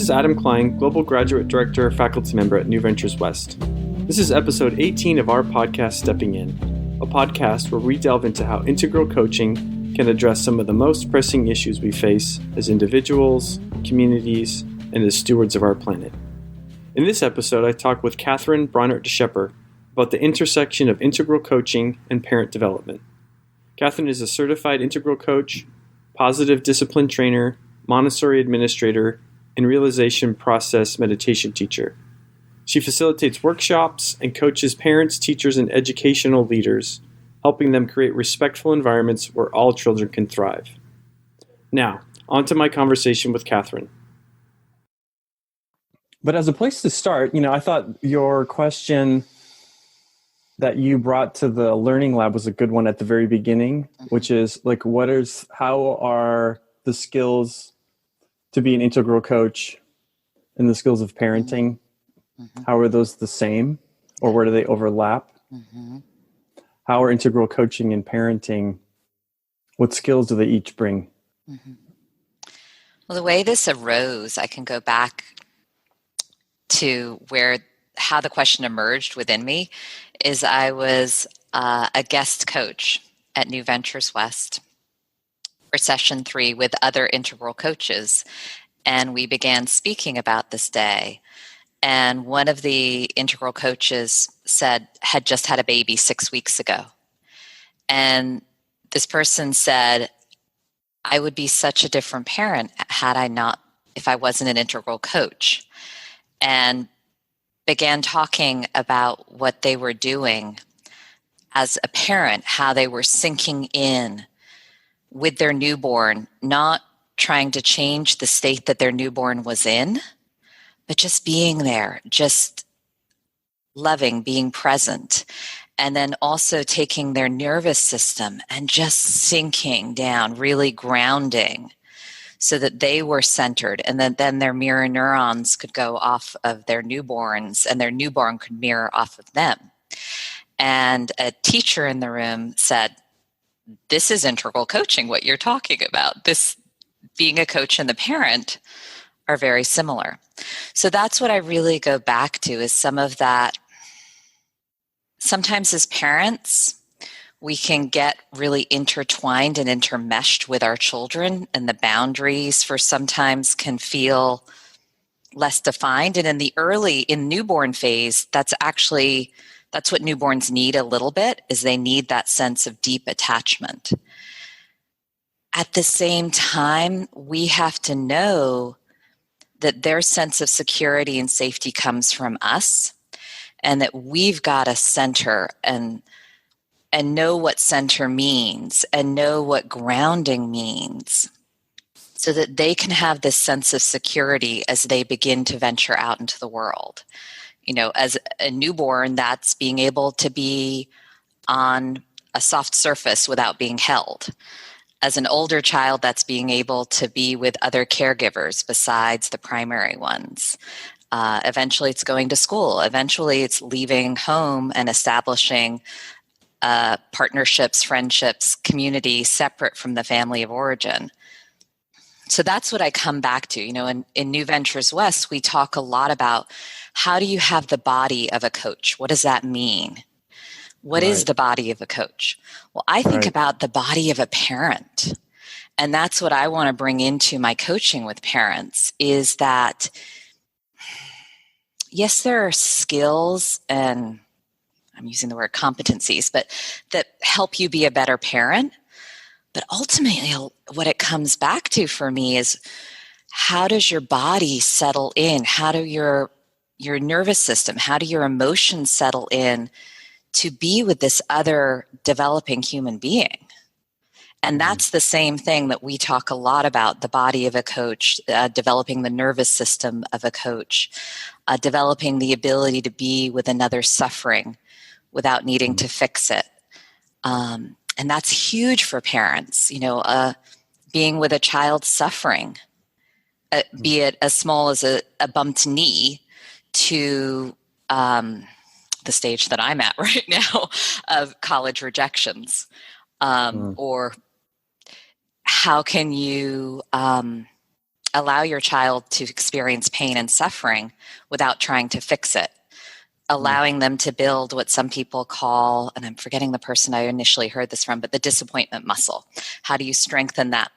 is Adam Klein, Global Graduate Director, Faculty Member at New Ventures West. This is episode 18 of our podcast, Stepping In, a podcast where we delve into how integral coaching can address some of the most pressing issues we face as individuals, communities, and as stewards of our planet. In this episode, I talk with Catherine Bronnert DeSchepper about the intersection of integral coaching and parent development. Catherine is a certified integral coach, positive discipline trainer, Montessori administrator, and realization process meditation teacher. She facilitates workshops and coaches parents, teachers, and educational leaders, helping them create respectful environments where all children can thrive. Now, on to my conversation with Catherine. But as a place to start, I thought your question that you brought to the Learning Lab was a good one at the very beginning, which is how are the skills to be an integral coach and the skills of parenting, how are those the same, or where do they overlap? How are integral coaching and parenting, what skills do they each bring? Well, the way this arose, I can go back to how the question emerged within me is I was a guest coach at New Ventures West for session 3 with other integral coaches. And we began speaking about this day. And one of the integral coaches had just had a baby 6 weeks ago. And this person said, I would be such a different parent if I wasn't an integral coach. And began talking about what they were doing as a parent, how they were sinking in with their newborn, not trying to change the state that their newborn was in, but just being there, just loving, being present. And then also taking their nervous system and just sinking down, really grounding, so that they were centered, and then their mirror neurons could go off of their newborns and their newborn could mirror off of them. And a teacher in the room said, this is integral coaching, what you're talking about. This being a coach and the parent are very similar. So that's what I really go back to is some of that. Sometimes as parents, we can get really intertwined and intermeshed with our children, and the boundaries for sometimes can feel less defined. And in newborn phase, that's what newborns need a little bit, is they need that sense of deep attachment. At the same time, we have to know that their sense of security and safety comes from us, and that we've got to center and know what center means and know what grounding means so that they can have this sense of security as they begin to venture out into the world. As a newborn, that's being able to be on a soft surface without being held. As an older child, that's being able to be with other caregivers besides the primary ones. Eventually, it's going to school. Eventually, it's leaving home and establishing partnerships, friendships, community separate from the family of origin. So that's what I come back to. In New Ventures West, we talk a lot about how do you have the body of a coach? What does that mean? What is the body of a coach? Well, I think about the body of a parent. And that's what I want to bring into my coaching with parents is that, yes, there are skills and I'm using the word competencies, but that help you be a better parent. But ultimately, what it comes back to for me is how does your body settle in? How do your nervous system, how do your emotions settle in to be with this other developing human being? And that's the same thing that we talk a lot about, the body of a coach, developing the nervous system of a coach, developing the ability to be with another suffering without needing to fix it. And that's huge for parents, being with a child suffering, be it as small as a bumped knee to the stage that I'm at right now of college rejections, or how can you allow your child to experience pain and suffering without trying to fix it. Allowing them to build what some people call, and I'm forgetting the person I initially heard this from, but the disappointment muscle. How do you strengthen that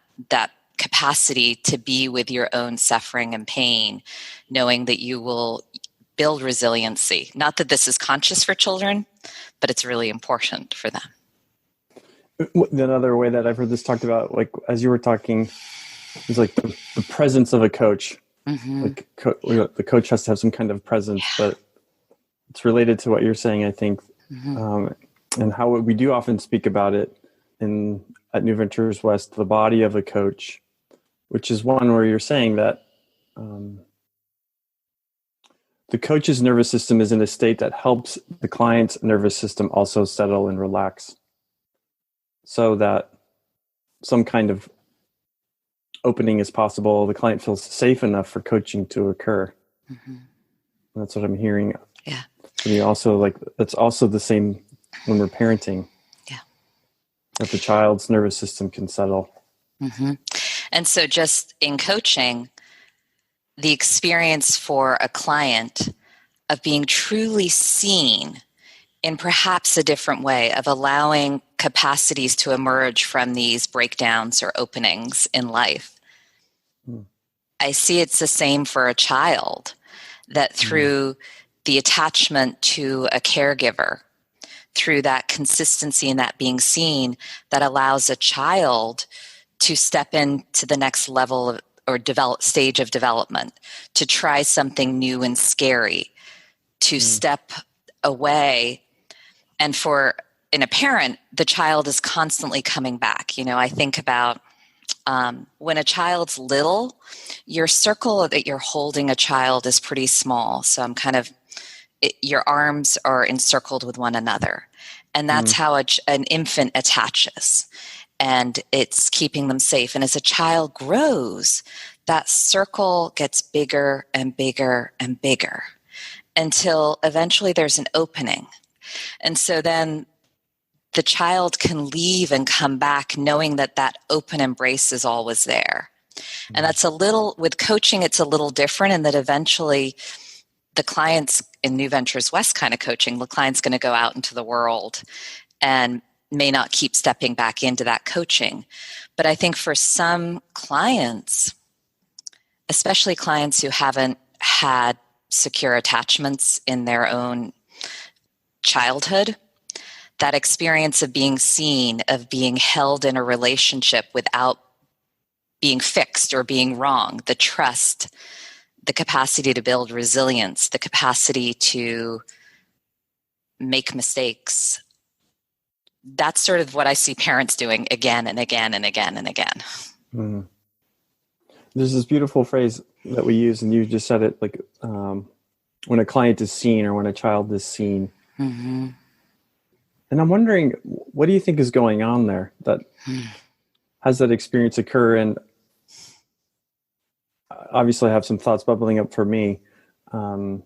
capacity to be with your own suffering and pain, knowing that you will build resiliency? Not that this is conscious for children, but it's really important for them. Another way that I've heard this talked about, like as you were talking, is like the presence of a coach. Mm-hmm. Like the coach has to have some kind of presence, but it's related to what you're saying, I think, and how we do often speak about it at New Ventures West, the body of a coach, which is one where you're saying that the coach's nervous system is in a state that helps the client's nervous system also settle and relax, so that some kind of opening is possible. The client feels safe enough for coaching to occur. Mm-hmm. That's what I'm hearing. Yeah. And you also that's also the same when we're parenting. Yeah. That the child's nervous system can settle. Mm-hmm. And so just in coaching, the experience for a client of being truly seen in perhaps a different way, of allowing capacities to emerge from these breakdowns or openings in life. I see it's the same for a child, that through the attachment to a caregiver, through that consistency and that being seen, that allows a child to step into the next level or stage of development, to try something new and scary, to step away. And in a parent, the child is constantly coming back. I think about when a child's little, your circle that you're holding a child is pretty small. So your arms are encircled with one another. And that's how an infant attaches. And it's keeping them safe. And as a child grows, that circle gets bigger and bigger and bigger until eventually there's an opening. And so then the child can leave and come back knowing that open embrace is always there. And that's with coaching, it's a little different in that eventually the client's in New Ventures West kind of coaching, the client's going to go out into the world and may not keep stepping back into that coaching. But I think for some clients, especially clients who haven't had secure attachments in their own childhood, that experience of being seen, of being held in a relationship without being fixed or being wrong, the trust, the capacity to build resilience, the capacity to make mistakes. That's sort of what I see parents doing again and again and again and again. Mm. There's this beautiful phrase that we use, and you just said it, like when a client is seen or when a child is seen. Mm-hmm. And I'm wondering, what do you think is going on there that has that experience occur? And obviously I have some thoughts bubbling up for me. And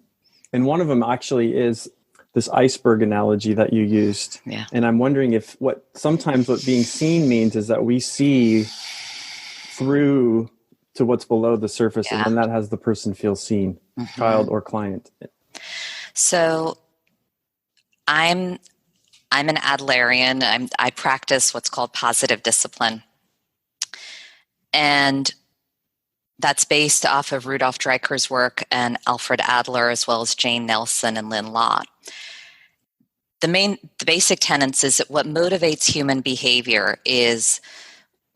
one of them actually is this iceberg analogy that you used. Yeah. And I'm wondering if sometimes what being seen means is that we see through to what's below the surface, and then that has the person feel seen, child or client. So I'm an Adlerian. I practice what's called positive discipline. And that's based off of Rudolf Dreikер's work and Alfred Adler, as well as Jane Nelson and Lynn Lott. The basic tenets is that what motivates human behavior is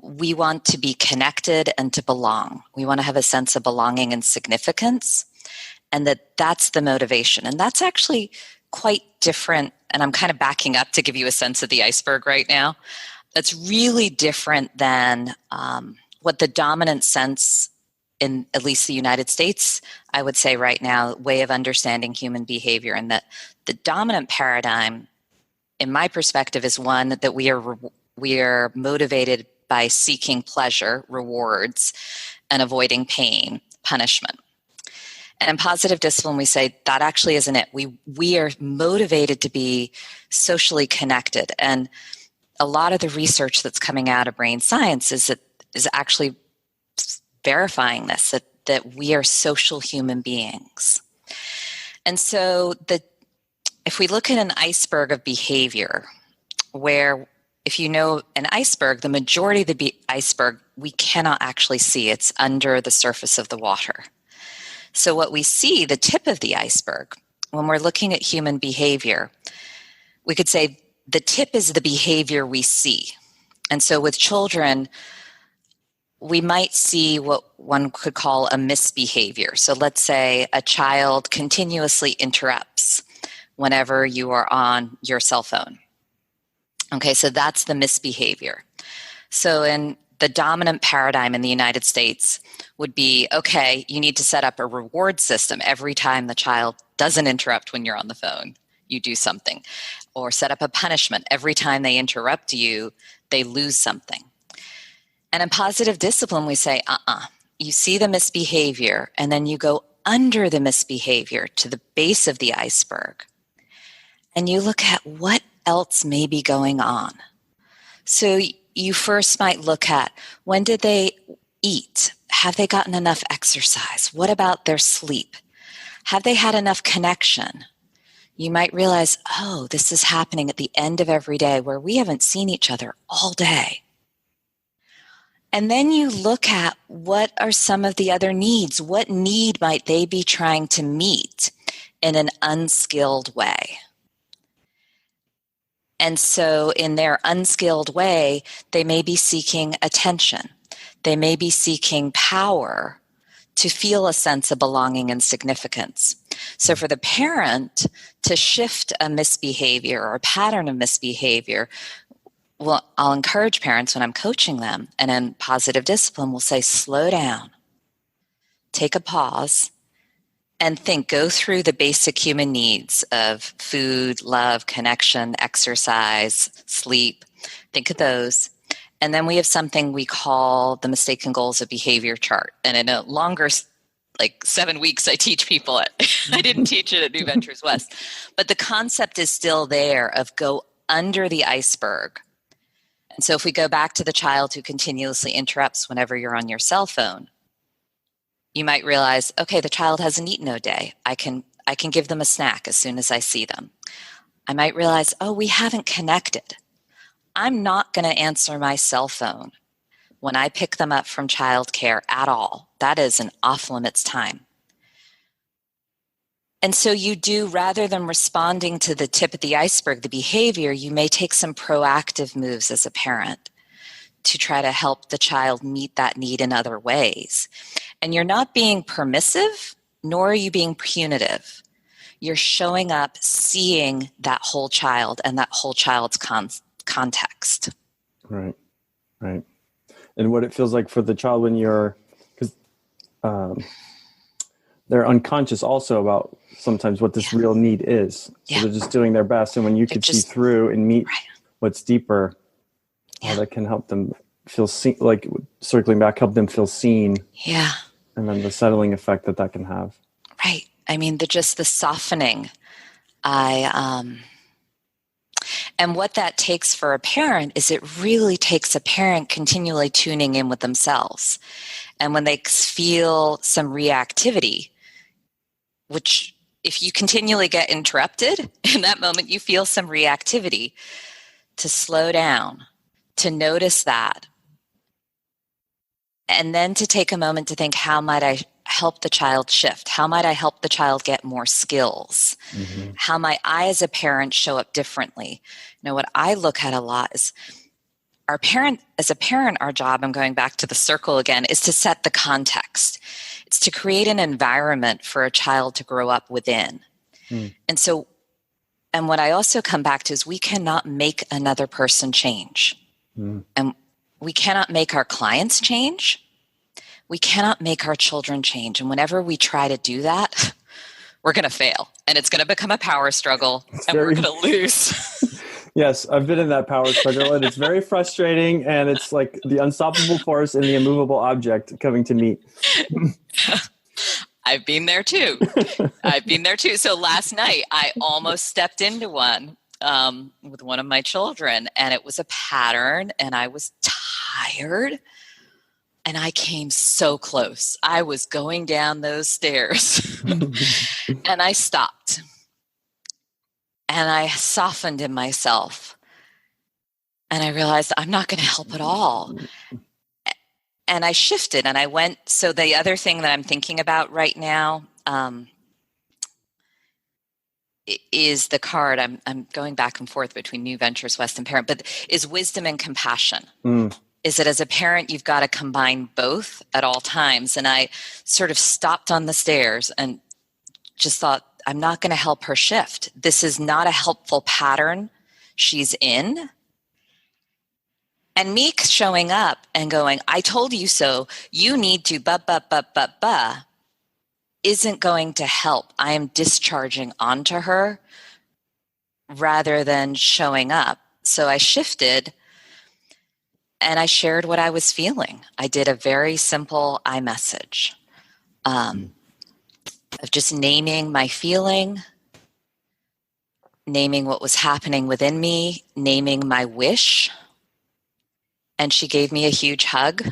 we want to be connected and to belong. We want to have a sense of belonging and significance, and that's the motivation. And that's actually quite different. And I'm kind of backing up to give you a sense of the iceberg right now. That's really different than what the dominant sense in at least the United States, I would say right now, way of understanding human behavior. And that the dominant paradigm, in my perspective, is one that we are motivated by seeking pleasure, rewards, and avoiding pain, punishment. And in positive discipline, we say that actually isn't it. We are motivated to be socially connected. And a lot of the research that's coming out of brain science is actually verifying this, that we are social human beings. And so if we look at an iceberg of behavior, where if you know an iceberg, the majority of the iceberg we cannot actually see. It's under the surface of the water. So what we see, the tip of the iceberg, when we're looking at human behavior, we could say the tip is the behavior we see. And so with children, we might see what one could call a misbehavior. So let's say a child continuously interrupts whenever you are on your cell phone. Okay, so that's the misbehavior. So in the dominant paradigm in the United States would be, okay, you need to set up a reward system every time the child doesn't interrupt when you're on the phone. You do something. Or set up a punishment. Every time they interrupt you, they lose something. And in positive discipline, we say, you see the misbehavior, and then you go under the misbehavior to the base of the iceberg, and you look at what else may be going on. So you first might look at, when did they eat? Have they gotten enough exercise? What about their sleep? Have they had enough connection? You might realize, this is happening at the end of every day where we haven't seen each other all day. And then you look at, what are some of the other needs? What need might they be trying to meet in an unskilled way? And so in their unskilled way, they may be seeking attention. They may be seeking power to feel a sense of belonging and significance. So for the parent to shift a misbehavior or a pattern of misbehavior, well, I'll encourage parents when I'm coaching them, and in positive discipline, we'll say, slow down, take a pause, and go through the basic human needs of food, love, connection, exercise, sleep. Think of those. And then we have something we call the mistaken goals of behavior chart. And in a longer, 7 weeks, I teach people it. I didn't teach it at New Ventures West. But the concept is still there of go under the iceberg. And so if we go back to the child who continuously interrupts whenever you're on your cell phone, you might realize, okay, the child hasn't eaten all day. I can give them a snack as soon as I see them. I might realize, we haven't connected. I'm not going to answer my cell phone when I pick them up from childcare at all. That is an off-limits time. And so you do, rather than responding to the tip of the iceberg, the behavior, you may take some proactive moves as a parent to try to help the child meet that need in other ways. And you're not being permissive, nor are you being punitive. You're showing up, seeing that whole child and that whole child's context. Right. And what it feels like for the child when because they're unconscious also about sometimes what this real need is. So they're just doing their best. And when you could see through and meet what's deeper, that can help them feel seen, like circling back, help them feel seen. Yeah. And then the settling effect that can have. Right. I mean, the softening. And what that takes for a parent is it really takes a parent continually tuning in with themselves. And when they feel some reactivity, which if you continually get interrupted, in that moment you feel some reactivity, to slow down, to notice that, and then to take a moment to think, how might I help the child shift? How might I help the child get more skills? Mm-hmm. How might I as a parent show up differently? What I look at a lot is our job, I'm going back to the circle again, is to set the context. It's to create an environment for a child to grow up within. Mm. And what I also come back to is we cannot make another person change. Mm. And we cannot make our clients change. We cannot make our children change. And whenever we try to do that, we're going to fail. And it's going to become a power struggle, we're going to lose. Yes, I've been in that power struggle, and it's very frustrating, and it's like the unstoppable force and the immovable object coming to meet. I've been there too. So last night, I almost stepped into one with one of my children, and it was a pattern, and I was tired. And I came so close. I was going down those stairs and I stopped and I softened in myself and I realized I'm not going to help at all. And I shifted and I went. So the other thing that I'm thinking about right now is the card. I'm going back and forth between New Ventures West and parent, but is wisdom and compassion. Is that as a parent, you've got to combine both at all times. And I sort of stopped on the stairs and just thought, I'm not going to help her shift. This is not a helpful pattern she's in. And me showing up and going, I told you so, you need to, isn't going to help. I am discharging onto her rather than showing up. So I shifted and I shared what I was feeling. I did a very simple iMessage of just naming my feeling, naming what was happening within me, naming my wish. And she gave me a huge hug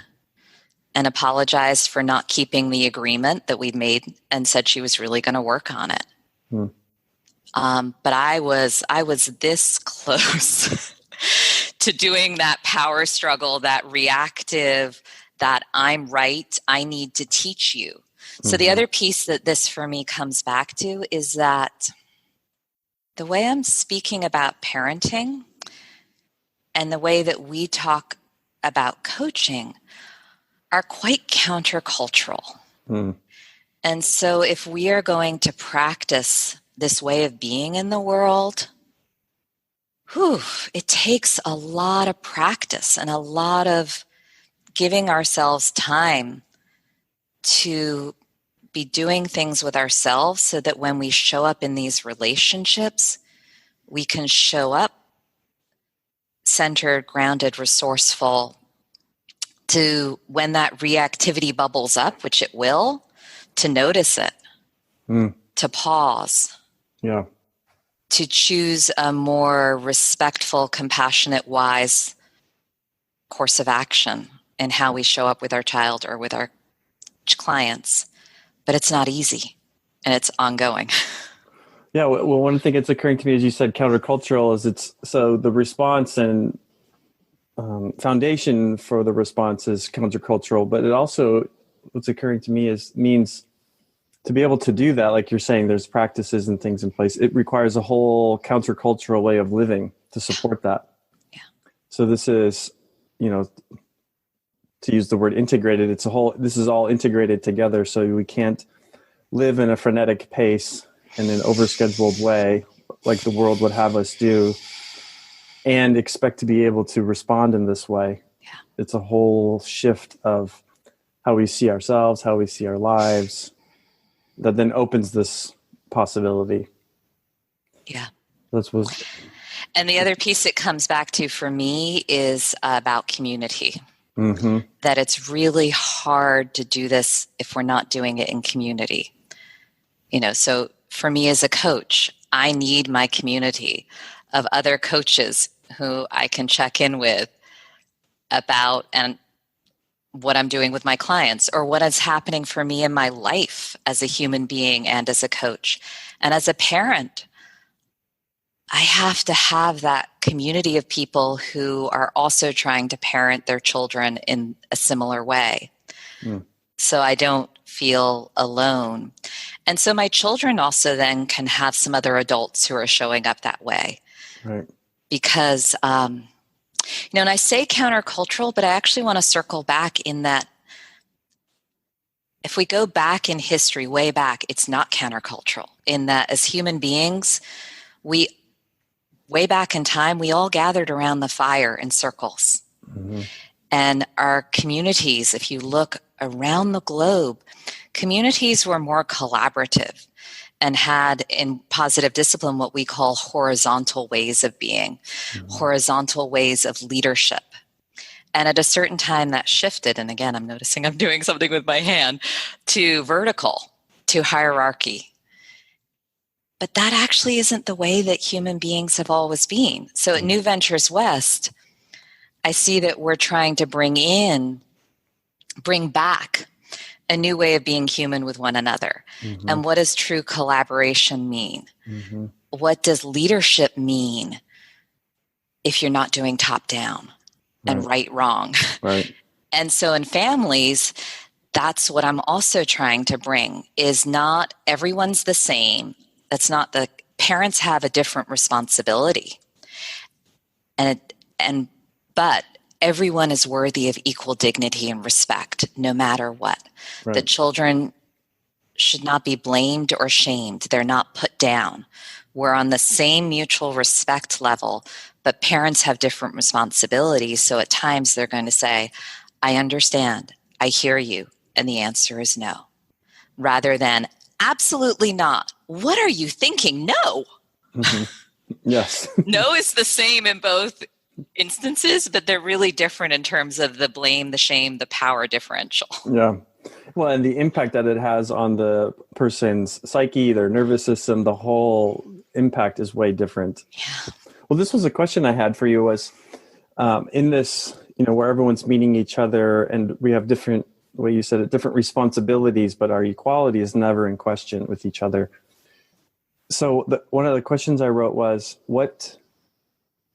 and apologized for not keeping the agreement that we'd made and said she was really going to work on it. But I was this close to doing that power struggle, that reactive, that I'm right, I need to teach you. So the other piece that this for me comes back to is that the way I'm speaking about parenting and the way that we talk about coaching are quite countercultural. And so if we are going to practice this way of being in the world, it takes a lot of practice and a lot of giving ourselves time to be doing things with ourselves so that when we show up in these relationships, we can show up centered, grounded, resourceful, to when that reactivity bubbles up, which it will, to notice it, to pause, to choose a more respectful, compassionate, wise course of action in how we show up with our child or with our clients. But it's not easy, and it's ongoing. Yeah, well, one thing that's occurring to me, as you said, countercultural, is so the response and foundation for the response is countercultural, but it also, what's occurring to me means to be able to do that, like you're saying, there's practices and things in place. It requires a whole countercultural way of living to support that. Yeah. So this is, to use the word integrated, this is all integrated together. So we can't live in a frenetic pace in an overscheduled way like the world would have us do and expect to be able to respond in this way. Yeah. It's a whole shift of how we see ourselves, how we see our lives, that then opens this possibility. Yeah. And the other piece it comes back to for me is about community. That it's really hard to do this if we're not doing it in community. So for me as a coach, I need my community of other coaches who I can check in with about and what I'm doing with my clients or what is happening for me in my life as a human being and as a coach. And as a parent, I have to have that community of people who are also trying to parent their children in a similar way. So I don't feel alone. And so my children also then can have some other adults who are showing up that way. Right. Because, and I say countercultural, but I actually want to circle back in that if we go back in history, way back, it's not countercultural in that as human beings, way back in time, we all gathered around the fire in circles. And our communities, if you look around the globe, communities were more collaborative and had in positive discipline what we call horizontal ways of being, horizontal ways of leadership. And at a certain time that shifted, and again, I'm noticing I'm doing something with my hand, to vertical, to hierarchy. But that actually isn't the way that human beings have always been. So at New Ventures West, I see that we're trying to bring in bring back a new way of being human with one another. Mm-hmm. And what does true collaboration mean? Mm-hmm. What does leadership mean if you're not doing top down and right wrong? Right. And so in families, that's what I'm also trying to bring, is not everyone's the same. That's not the parents have a different responsibility. But everyone is worthy of equal dignity and respect, no matter what. Right. The children should not be blamed or shamed. They're not put down. We're on the same mutual respect level, but parents have different responsibilities. So at times they're going to say, I understand, I hear you, and the answer is no. Rather than, absolutely not. What are you thinking? No. Mm-hmm. Yes. No is the same in both instances, but they're really different in terms of the blame, the shame, the power differential. Yeah. Well, and the impact that it has on the person's psyche, their nervous system, the whole impact is way different. Yeah. Well, this was a question I had for you was in this, where everyone's meeting each other and we have different, the way you said it, different responsibilities, but our equality is never in question with each other. So one of the questions I wrote was, what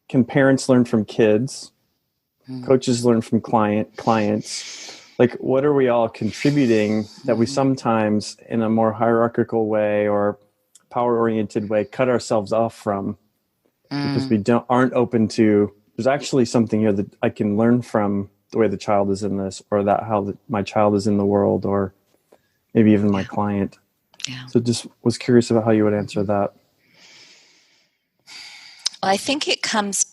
can parents learn from kids? Coaches learn from clients? Like, what are we all contributing that we sometimes, in a more hierarchical way or power-oriented way, cut ourselves off from because we aren't open to? There's actually something here that I can learn from the way the child is in this, or that how my child is in the world, or maybe even my client. Yeah. So just was curious about how you would answer that. Well, I think it comes.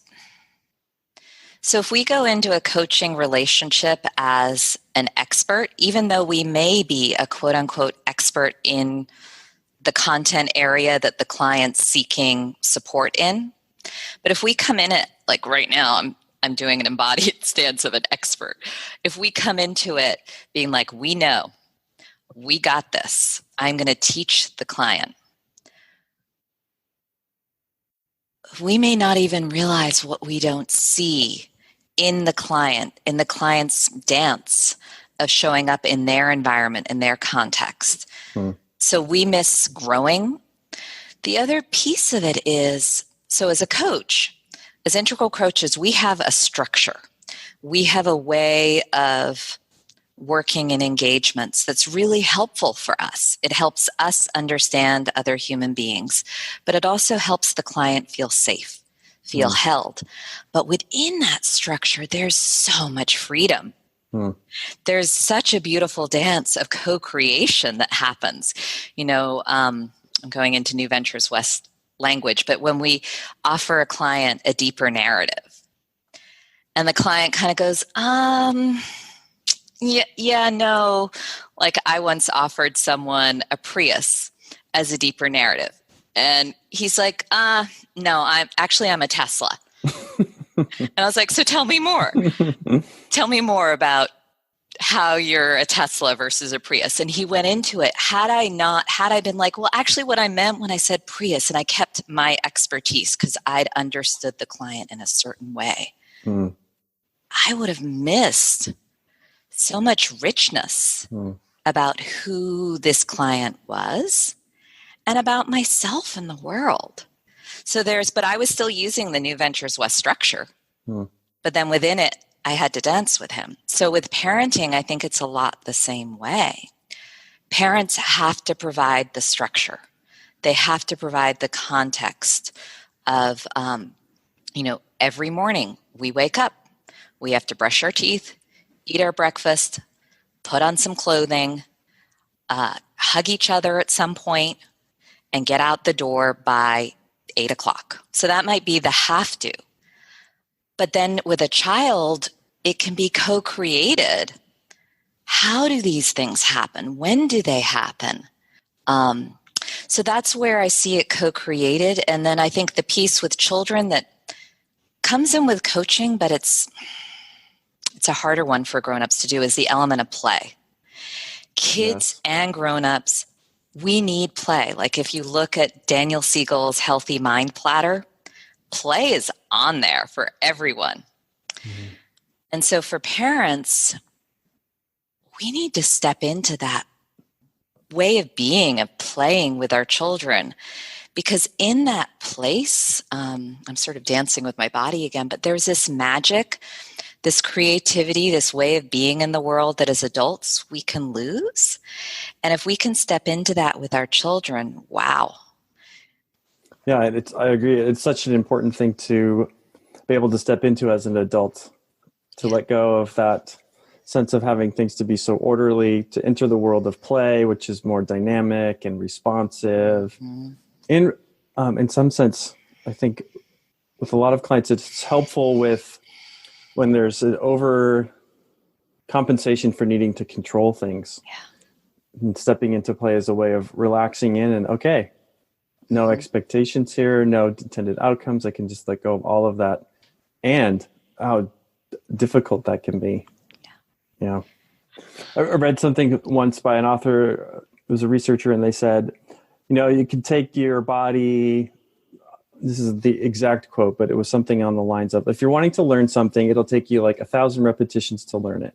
So if we go into a coaching relationship as an expert, even though we may be a quote unquote expert in the content area that the client's seeking support in, but if we come in it, like right now, I'm doing an embodied stance of an expert. If we come into it being like, we know, we got this, I'm going to teach the client, we may not even realize what we don't see in the client's dance of showing up in their environment, in their context. So we miss growing. The other piece of it is, so as a coach, as integral coaches, we have a structure. We have a way of working in engagements that's really helpful for us. It helps us understand other human beings, but it also helps the client feel safe, feel held. But within that structure, there's so much freedom. There's such a beautiful dance of co-creation that happens. I'm going into New Ventures West language, but when we offer a client a deeper narrative, and the client kind of goes, no. Like I once offered someone a Prius as a deeper narrative. And he's like, no, I'm a Tesla. And I was like, so tell me more. Tell me more about how you're a Tesla versus a Prius. And he went into it. Had I been like, well, actually what I meant when I said Prius, and I kept my expertise because I'd understood the client in a certain way, I would have missed so much richness about who this client was and about myself in the world. But I was still using the New Ventures West structure. But then within it, I had to dance with him. So with parenting, I think it's a lot the same way. Parents have to provide the structure. They have to provide the context of, every morning we wake up, we have to brush our teeth, eat our breakfast, put on some clothing, hug each other at some point, and get out the door by 8 o'clock. So that might be the have to. But then with a child, it can be co-created. How do these things happen? When do they happen? So that's where I see it co-created. And then I think the piece with children that comes in with coaching, but it's a harder one for grown-ups to do, is the element of play. Kids and grown-ups, we need play. Like if you look at Daniel Siegel's Healthy Mind Platter, play is on there for everyone. And so for parents, we need to step into that way of being, of playing with our children. Because in that place, I'm sort of dancing with my body again, but there's this magic, this creativity, this way of being in the world that as adults we can lose. And if we can step into that with our children, wow. Yeah, I agree. It's such an important thing to be able to step into as an adult, to let go of that sense of having things to be so orderly, to enter the world of play, which is more dynamic and responsive. Mm-hmm. In some sense, I think with a lot of clients, it's helpful with when there's an over compensation for needing to control things. Yeah. And stepping into play as a way of relaxing in and, okay, no expectations here, no intended outcomes. I can just let go of all of that. And how difficult that can be. Yeah. I read something once by an author who was a researcher, and they said, you can take your body, this is the exact quote, but it was something on the lines of, if you're wanting to learn something, it'll take you like 1,000 repetitions to learn it.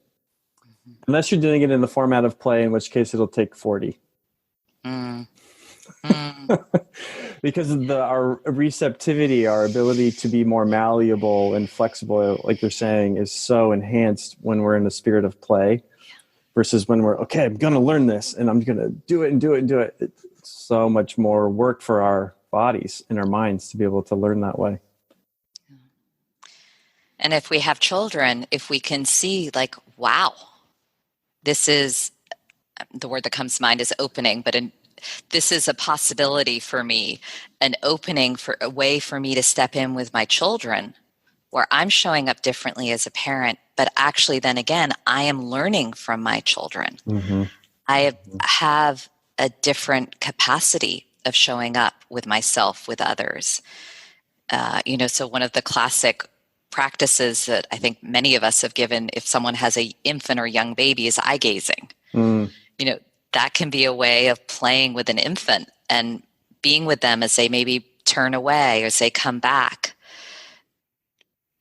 Unless you're doing it in the format of play, in which case it'll take 40. Because of our receptivity, our ability to be more malleable and flexible, like you're saying, is so enhanced when we're in the spirit of play versus when we're, okay, I'm going to learn this and I'm going to do it and do it and do it. It's so much more work for our bodies and our minds to be able to learn that way. And if we have children, if we can see like, wow, this is, the word that comes to mind is opening, but this is a possibility for me, an opening for a way for me to step in with my children where I'm showing up differently as a parent, but actually then again, I am learning from my children. Mm-hmm. I have a different capacity of showing up with myself, with others. So one of the classic practices that I think many of us have given if someone has an infant or young baby is eye gazing. That can be a way of playing with an infant and being with them as they maybe turn away or as they come back.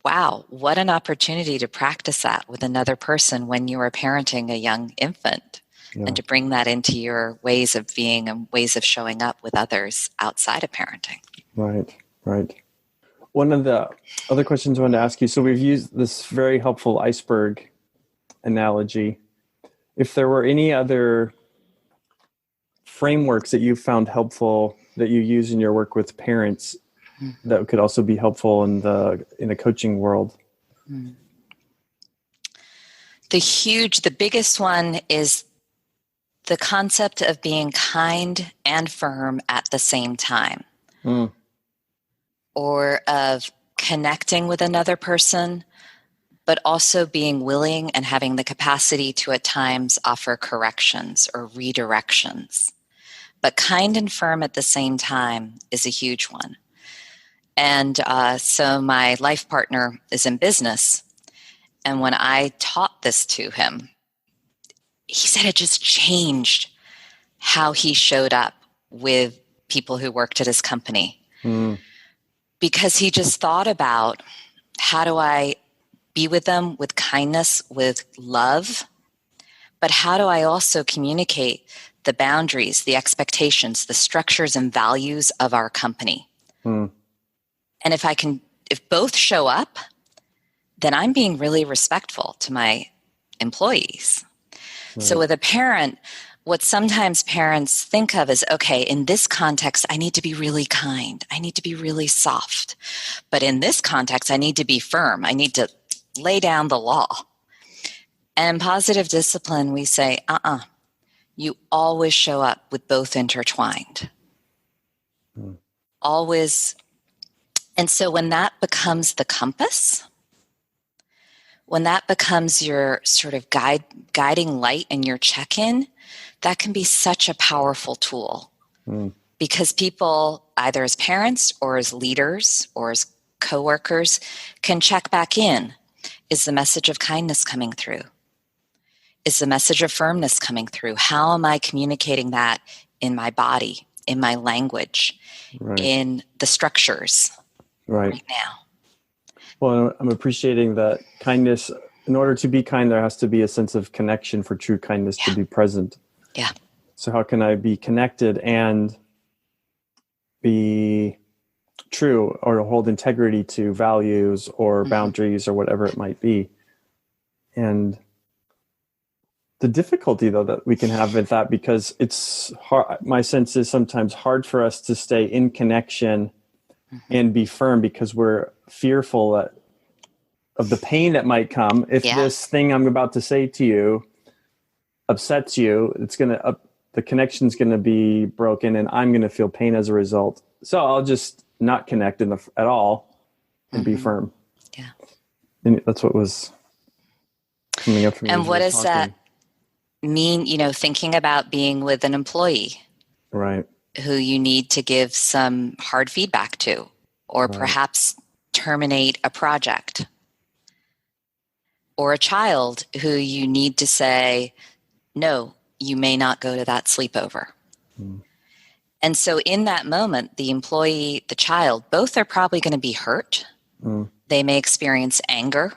Wow, what an opportunity to practice that with another person when you are parenting a young infant, and to bring that into your ways of being and ways of showing up with others outside of parenting. Right. One of the other questions I wanted to ask you, so we've used this very helpful iceberg analogy. If there were any other frameworks that you found helpful that you use in your work with parents that could also be helpful in the coaching world? The biggest one is the concept of being kind and firm at the same time. Or of connecting with another person, but also being willing and having the capacity to at times offer corrections or redirections. But kind and firm at the same time is a huge one. And so my life partner is in business. And when I taught this to him, he said it just changed how he showed up with people who worked at his company. Because he just thought about, how do I be with them with kindness, with love? But how do I also communicate the boundaries, the expectations, the structures and values of our company? And if both show up, then I'm being really respectful to my employees. Right. So with a parent, what sometimes parents think of is, okay, in this context, I need to be really kind. I need to be really soft. But in this context, I need to be firm. I need to lay down the law. And in positive discipline, we say, you always show up with both intertwined. Always. And so when that becomes the compass, when that becomes your sort of guiding light and your check-in, that can be such a powerful tool. Because people, either as parents or as leaders or as coworkers, can check back in. Is the message of kindness coming through? Is the message of firmness coming through? How am I communicating that in my body, in my language, in the structures right now? Well, I'm appreciating that kindness in order to be kind, there has to be a sense of connection for true kindness to be present. Yeah. So how can I be connected and be true or hold integrity to values or boundaries or whatever it might be? And the difficulty, though, that we can have with that, because it's hard, my sense is sometimes hard for us to stay in connection and be firm because we're fearful of the pain that might come if this thing I'm about to say to you upsets you. It's gonna the connection's gonna be broken, and I'm gonna feel pain as a result. So I'll just not connect at all and be firm. Yeah, and that's what was coming up for me. And what does that mean? Thinking about being with an employee, right, who you need to give some hard feedback to, or perhaps terminate a project, or a child who you need to say, no, you may not go to that sleepover. And so in that moment, the employee, the child, both are probably going to be hurt. They may experience anger.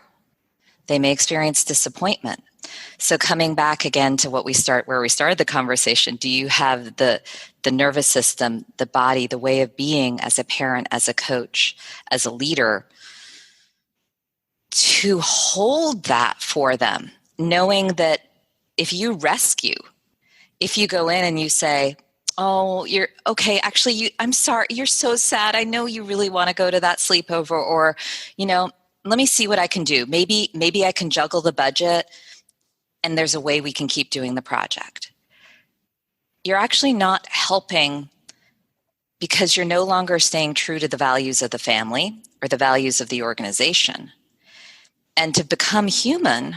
They may experience disappointment. So coming back again to where we started the conversation, do you have the nervous system, the body, the way of being as a parent, as a coach, as a leader, to hold that for them, knowing that if you rescue, if you go in and you say, oh, you're okay, actually, I'm sorry, you're so sad, I know you really want to go to that sleepover, or, let me see what I can do. Maybe I can juggle the budget and there's a way we can keep doing the project. You're actually not helping, because you're no longer staying true to the values of the family or the values of the organization. And to become human,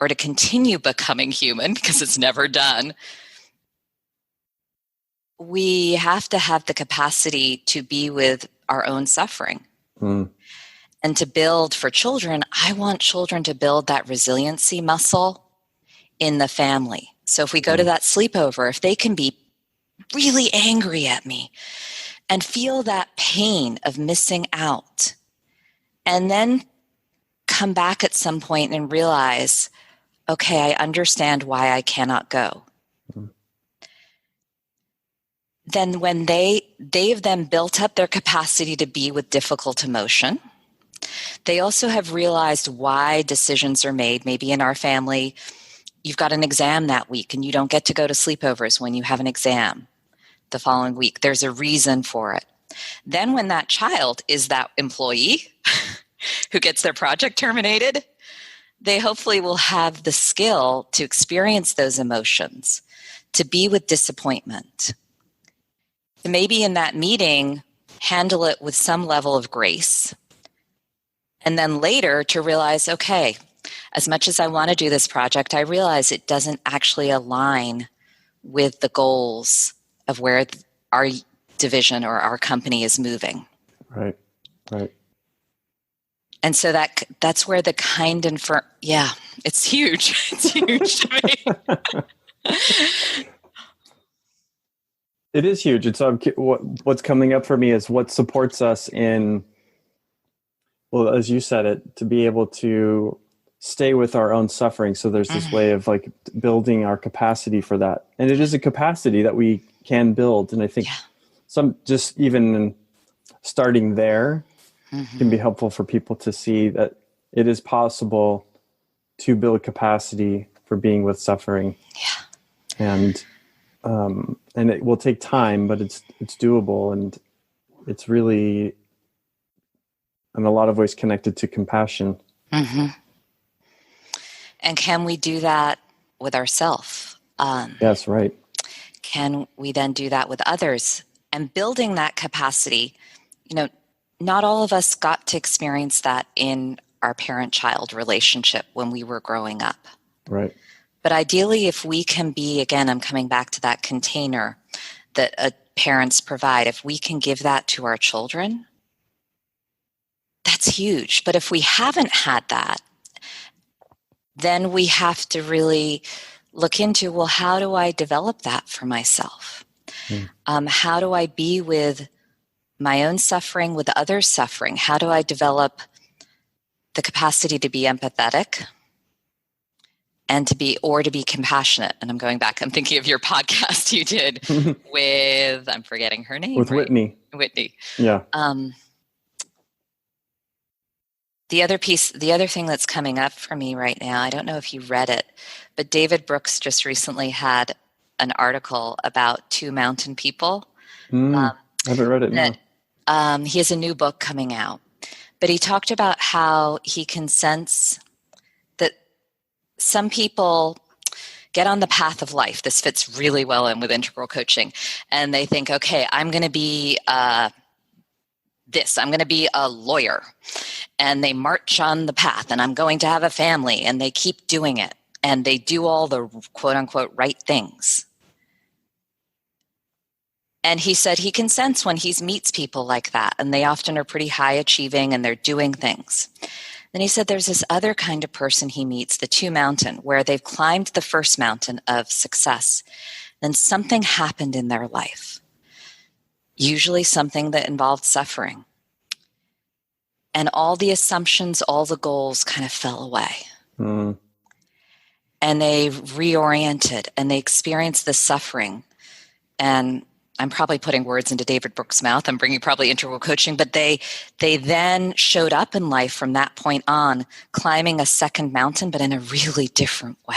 or to continue becoming human, because it's never done, we have to have the capacity to be with our own suffering. And to build for children, I want children to build that resiliency muscle in the family. So if we go to that sleepover, if they can be really angry at me and feel that pain of missing out, and then come back at some point and realize, okay, I understand why I cannot go. Then when they've then built up their capacity to be with difficult emotion, they also have realized why decisions are made. Maybe in our family, you've got an exam that week and you don't get to go to sleepovers when you have an exam the following week. There's a reason for it. Then when that child is that employee who gets their project terminated, they hopefully will have the skill to experience those emotions, to be with disappointment. Maybe in that meeting, handle it with some level of grace. And then later to realize, okay, as much as I want to do this project, I realize it doesn't actually align with the goals of where our division or our company is moving. Right. And so that's where the kind and firm, it's huge. It's huge to me. It is huge. And so what's coming up for me is what supports us in, well, as you said it, to be able to stay with our own suffering. So there's this way of like building our capacity for that. And it is a capacity that we can build. And I think just even starting there can be helpful for people to see that it is possible to build capacity for being with suffering. And it will take time, but it's doable, and it's really, in a lot of ways, connected to compassion. And can we do that with ourselves? Yes, right. Can we then do that with others? And building that capacity, not all of us got to experience that in our parent-child relationship when we were growing up. Right. But ideally, if we can be, again, I'm coming back to that container that parents provide, if we can give that to our children, that's huge. But if we haven't had that, then we have to really look into, well, how do I develop that for myself? How do I be with my own suffering, with others' suffering? How do I develop the capacity to be empathetic? and to be compassionate. And I'm going back, I'm thinking of your podcast you did with, I'm forgetting her name. With Whitney. Yeah. The other thing that's coming up for me right now, I don't know if you read it, but David Brooks just recently had an article about 2 mountain people. I haven't read it now. He has a new book coming out, but he talked about how he can sense that some people get on the path of life. This fits really well in with integral coaching. And they think, okay, I'm going to be I'm going to be a lawyer. And they march on the path, and I'm going to have a family, and they keep doing it. And they do all the quote unquote right things. And he said he can sense when he meets people like that, and they often are pretty high achieving and they're doing things. Then he said there's this other kind of person he meets, the 2 mountain, where they've climbed the first mountain of success. Then something happened in their life, usually something that involved suffering. And all the assumptions, all the goals kind of fell away. And they reoriented and they experienced the suffering. And I'm probably putting words into David Brooks' mouth. I'm bringing probably integral coaching, but they then showed up in life from that point on, climbing a second mountain, but in a really different way.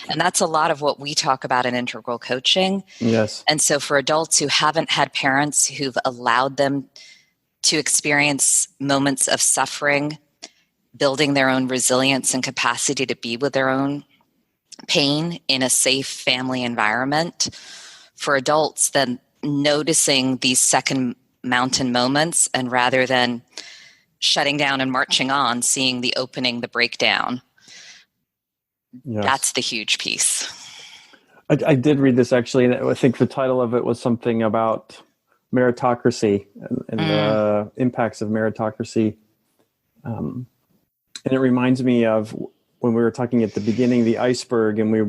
And that's a lot of what we talk about in integral coaching. Yes. And so for adults who haven't had parents who've allowed them to experience moments of suffering, building their own resilience and capacity to be with their own pain in a safe family environment, for adults, then noticing these second mountain moments, and rather than shutting down and marching on, seeing the opening, the breakdown. Yes. That's the huge piece. I did read this actually, and I think the title of it was something about meritocracy and the impacts of meritocracy. And it reminds me of when we were talking at the beginning, the iceberg, and we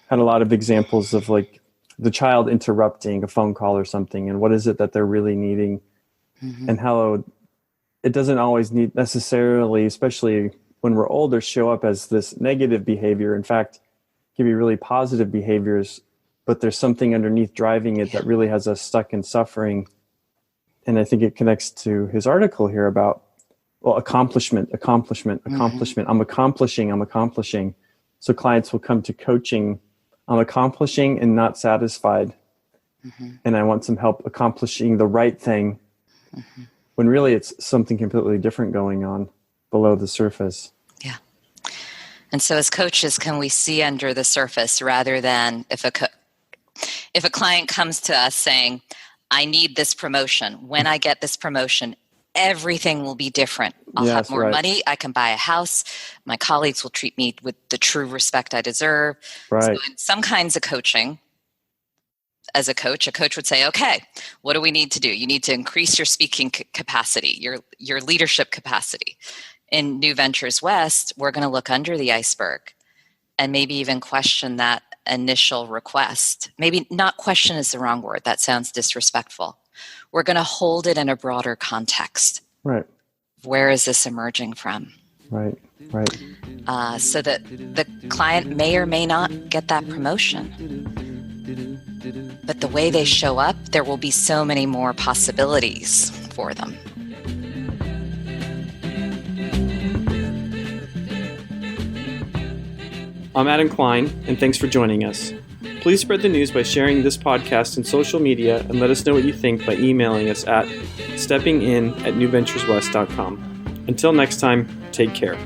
had a lot of examples of like the child interrupting a phone call or something, and what is it that they're really needing, and how it doesn't always need necessarily, especially when we're older, show up as this negative behavior. In fact, it can be really positive behaviors, but there's something underneath driving it that really has us stuck in suffering. And I think it connects to his article here about, well, accomplishment. I'm accomplishing. So clients will come to coaching, I'm accomplishing and not satisfied. And I want some help accomplishing the right thing, when really it's something completely different going on below the surface. Yeah. And so as coaches, can we see under the surface rather than if a client comes to us saying, I need this promotion. When I get this promotion, everything will be different. I'll have more money. I can buy a house. My colleagues will treat me with the true respect I deserve. Right. So in some kinds of coaching, as a coach would say, okay, what do we need to do? You need to increase your speaking capacity, your leadership capacity. In New Ventures West, we're going to look under the iceberg and maybe even question that initial request. Maybe not question is the wrong word. That sounds disrespectful. We're going to hold it in a broader context. Right. Where is this emerging from? Right. So that the client may or may not get that promotion. But the way they show up, there will be so many more possibilities for them. I'm Adam Klein, and thanks for joining us. Please spread the news by sharing this podcast in social media, and let us know what you think by emailing us at steppingin@newventureswest.com. Until next time, take care.